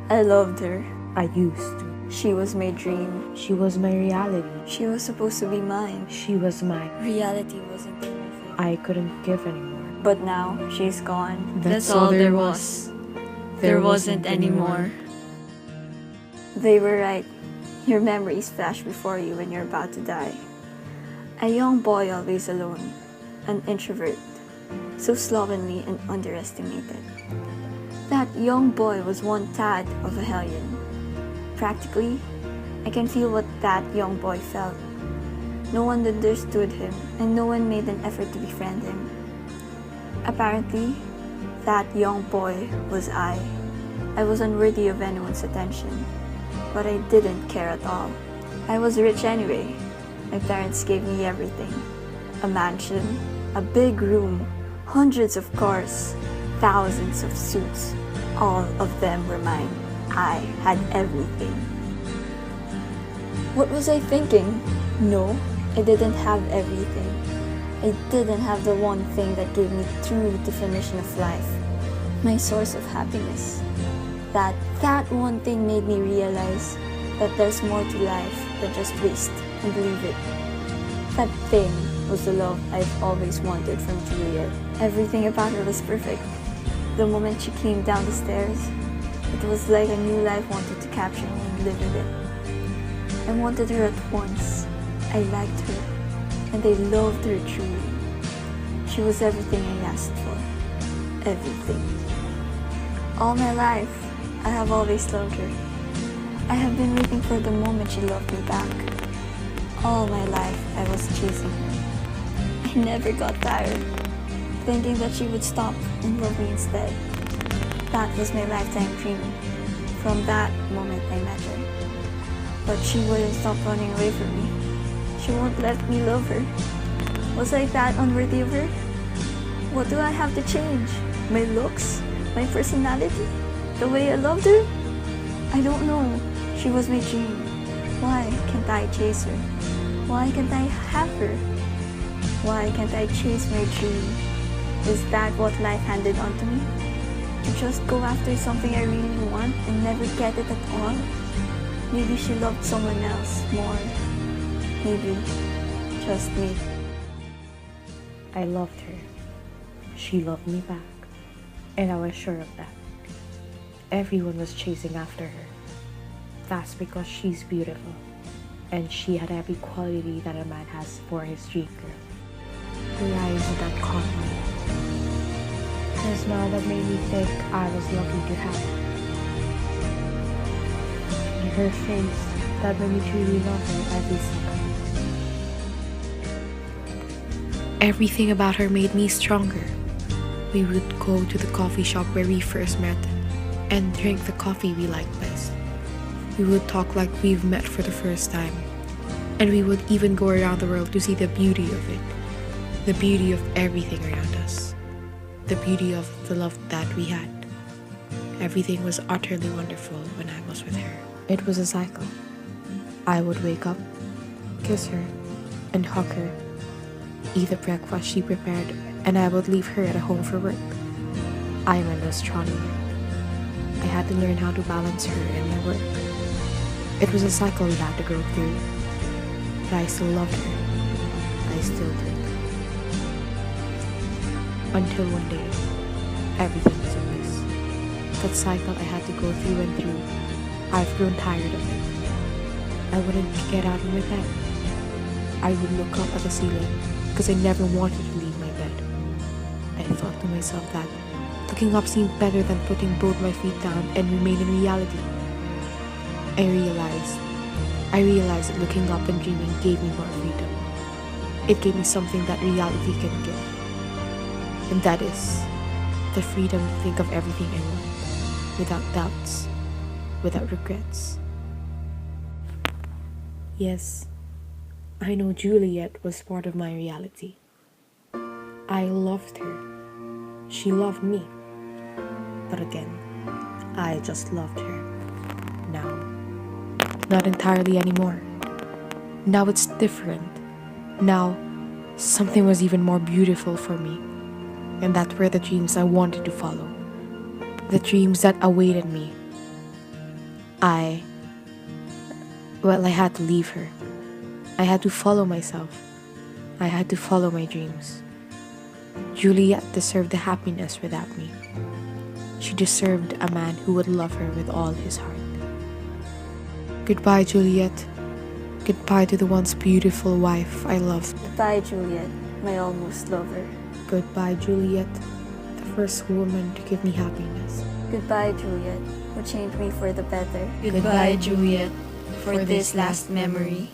I loved her. I used to. She was my dream. She was my reality. She was supposed to be mine. She was mine. Reality wasn't in my favor. I couldn't give anymore. But now, she's gone. That's all there was. There wasn't anymore. They were right. Your memories flash before you when you're about to die. A young boy always alone. An introvert. So slovenly and underestimated. That young boy was one tad of a hellion. Practically, I can feel what that young boy felt. No one understood him, and no one made an effort to befriend him. Apparently, that young boy was I. I was unworthy of anyone's attention, but I didn't care at all. I was rich anyway. My parents gave me everything. A mansion, a big room, hundreds of cars, thousands of suits. All of them were mine. I had everything. What was I thinking? No, I didn't have everything. I didn't have the one thing that gave me true definition of life. My source of happiness. That one thing made me realize that there's more to life than just waste and leave it. That thing was the love I've always wanted from Juliet. Everything about her was perfect. The moment she came down the stairs, it was like a new life wanted to capture me and live with it. I wanted her at once. I liked her, and I loved her truly. She was everything I asked for. Everything. All my life, I have always loved her. I have been waiting for the moment she loved me back. All my life, I was chasing her. I never got tired, thinking that she would stop and love me instead. That was my lifetime dream. From that moment I met her. But she wouldn't stop running away from me. She won't let me love her. Was I that unworthy of her? What do I have to change? My looks? My personality? The way I loved her? I don't know. She was my dream. Why can't I chase her? Why can't I have her? Why can't I chase my dream? Is that what life handed on to me? To just go after something I really want and never get it at all? Maybe she loved someone else more. Maybe, just me. I loved her. She loved me back. And I was sure of that. Everyone was chasing after her. That's because she's beautiful. And she had every quality that a man has for his dream girl. The eyes that caught me. The smile that made me think I was lucky to have her. And her face that made me truly love her every second. Everything about her made me stronger. We would go to the coffee shop where we first met and drink the coffee we liked best. We would talk like we've met for the first time. And we would even go around the world to see the beauty of it. The beauty of everything around us. The beauty of the love that we had. Everything was utterly wonderful when I was with her. It was a cycle. I would wake up, kiss her, and hug her, eat the breakfast she prepared, and I would leave her at home for work. I'm an astronomer. I had to learn how to balance her and my work. It was a cycle we had to go through, but I still loved her. I still did. Until one day, everything was a mess. That cycle I had to go through and through. I've grown tired of it. I wouldn't get out of my bed. I would look up at the ceiling because I never wanted to leave my bed. I thought to myself that looking up seemed better than putting both my feet down and remain in reality. I realized that looking up and dreaming gave me more freedom. It gave me something that reality can give. And that is the freedom to think of everything I want, without doubts, without regrets. Yes, I know Juliet was part of my reality. I loved her. She loved me. But again, I just loved her. Now, not entirely anymore. Now it's different. Now, something was even more beautiful for me. And that were the dreams I wanted to follow. The dreams that awaited me. I had to leave her. I had to follow myself. I had to follow my dreams. Juliet deserved the happiness without me. She deserved a man who would love her with all his heart. Goodbye, Juliet. Goodbye to the once beautiful wife I loved. Goodbye, Juliet, my almost lover. Goodbye, Juliet, the first woman to give me happiness. Goodbye, Juliet, who changed me for the better. Goodbye, Juliet, for this last memory.